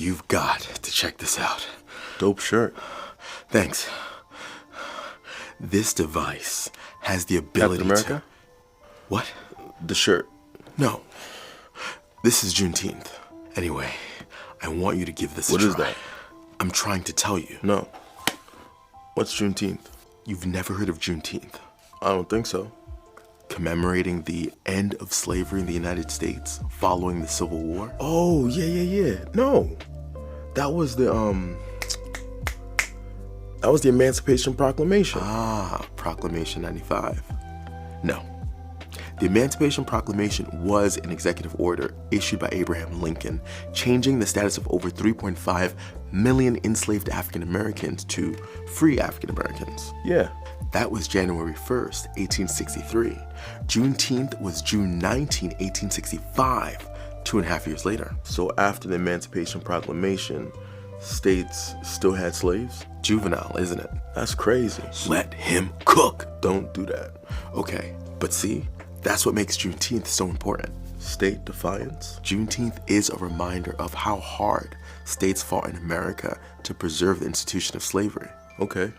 You've got to check this out. Dope shirt. Thanks. This device has the ability Captain America? What? The shirt. No. This is Juneteenth. Anyway, I want you to give this a try. What is that? I'm trying to tell you. No. What's Juneteenth? You've never heard of Juneteenth? I don't think so. Commemorating the end of slavery in the United States following the Civil War? Oh, yeah. No. That was the Emancipation Proclamation. Ah, Proclamation 95. No. The Emancipation Proclamation was an executive order issued by Abraham Lincoln, changing the status of over 3.5 million enslaved African Americans to free African Americans. Yeah. That was January 1st, 1863. Juneteenth was June 19, 1865, 2.5 years later. So after the Emancipation Proclamation, states still had slaves? Juvenile, isn't it? That's crazy. Let him cook. Don't do that. Okay, but see, that's what makes Juneteenth so important. State defiance? Juneteenth is a reminder of how hard states fought in America to preserve the institution of slavery. Okay,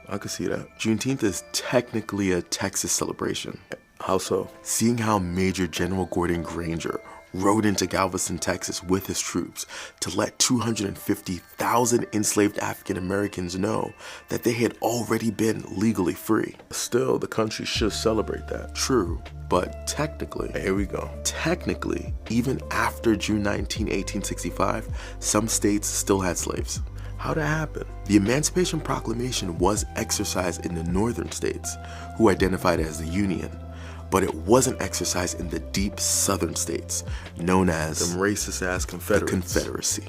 I could see that. Juneteenth is technically a Texas celebration. How so? Seeing how Major General Gordon Granger rode into Galveston, Texas with his troops to let 250,000 enslaved African Americans know that they had already been legally free. Still, the country should celebrate that. True, but technically, Here we go. Technically, even after June 19, 1865, some states still had slaves. How'd that happen? The Emancipation Proclamation was exercised in the northern states, who identified as the Union, but it wasn't exercised in the deep southern states, known as Them racist-ass the Confederates. Confederacy.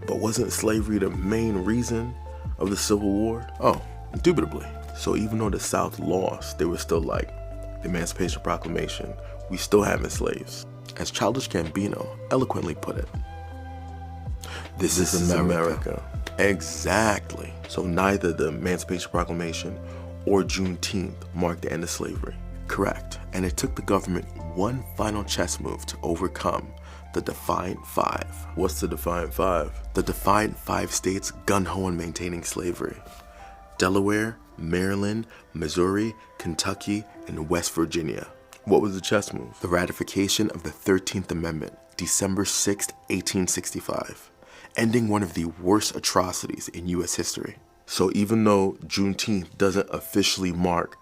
But wasn't slavery the main reason of the Civil War? Oh, indubitably. So even though the South lost, they were still like, the Emancipation Proclamation, we still having slaves. As Childish Gambino eloquently put it, this is America. Exactly. So neither the Emancipation Proclamation or Juneteenth marked the end of slavery. Correct. And it took the government one final chess move to overcome the Defiant Five. What's the Defiant Five? The Defiant Five states gun-ho on maintaining slavery: Delaware, Maryland, Missouri, Kentucky, and West Virginia. What was the chess move? The ratification of the 13th Amendment, December 6, 1865, ending one of the worst atrocities in U.S. history. So even though Juneteenth doesn't officially mark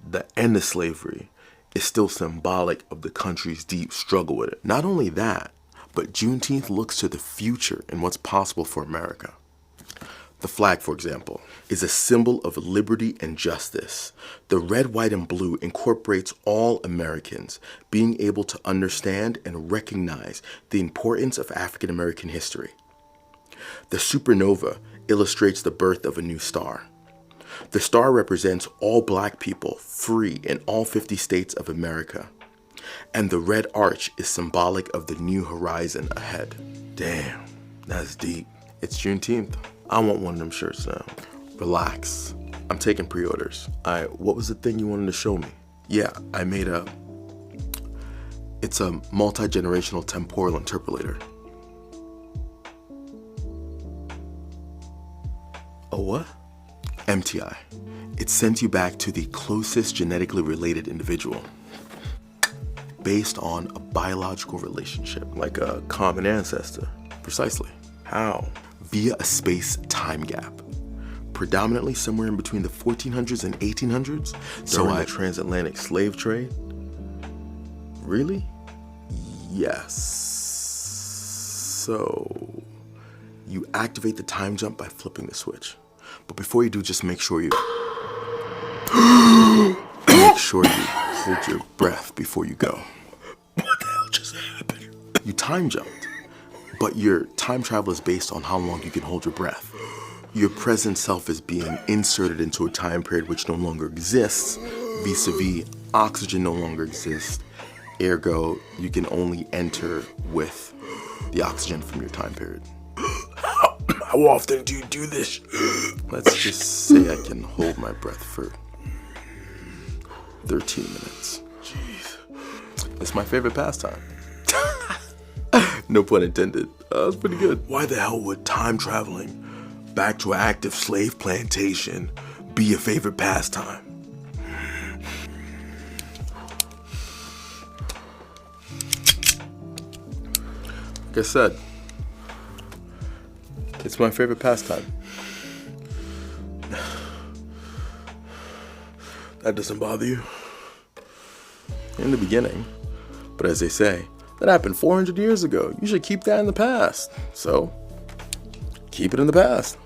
the end of slavery, it's still symbolic of the country's deep struggle with it. Not only that, but Juneteenth looks to the future and what's possible for America. The flag, for example, is a symbol of liberty and justice. The red, white, and blue incorporates all Americans being able to understand and recognize the importance of African American history. The supernova illustrates the birth of a new star. The star represents all black people free in all 50 states of America. And the red arch is symbolic of the new horizon ahead. Damn, that's deep. It's Juneteenth. I want one of them shirts now. Relax. I'm taking pre-orders. What was the thing you wanted to show me? Yeah, I made it's a multi-generational temporal interpolator. A what? MTI. It sends you back to the closest genetically related individual based on a biological relationship. Like a common ancestor. Precisely. How? Via a space-time gap. Predominantly somewhere in between the 1400s and 1800s. During the transatlantic slave trade? Really? Yes. So you activate the time jump by flipping the switch. But before you do, just make sure you hold your breath before you go. What the hell just happened? You time jumped, but your time travel is based on how long you can hold your breath. Your present self is being inserted into a time period which no longer exists. Vis-a-vis, oxygen no longer exists. Ergo, you can only enter with the oxygen from your time period. How often do you do this? Let's just say I can hold my breath for 13 minutes. Jeez. It's my favorite pastime. No pun intended. That's pretty good. Why the hell would time traveling back to an active slave plantation be your favorite pastime? Like I said, it's my favorite pastime. That doesn't bother you? In the beginning. But as they say, that happened 400 years ago. You should keep that in the past. So, keep it in the past.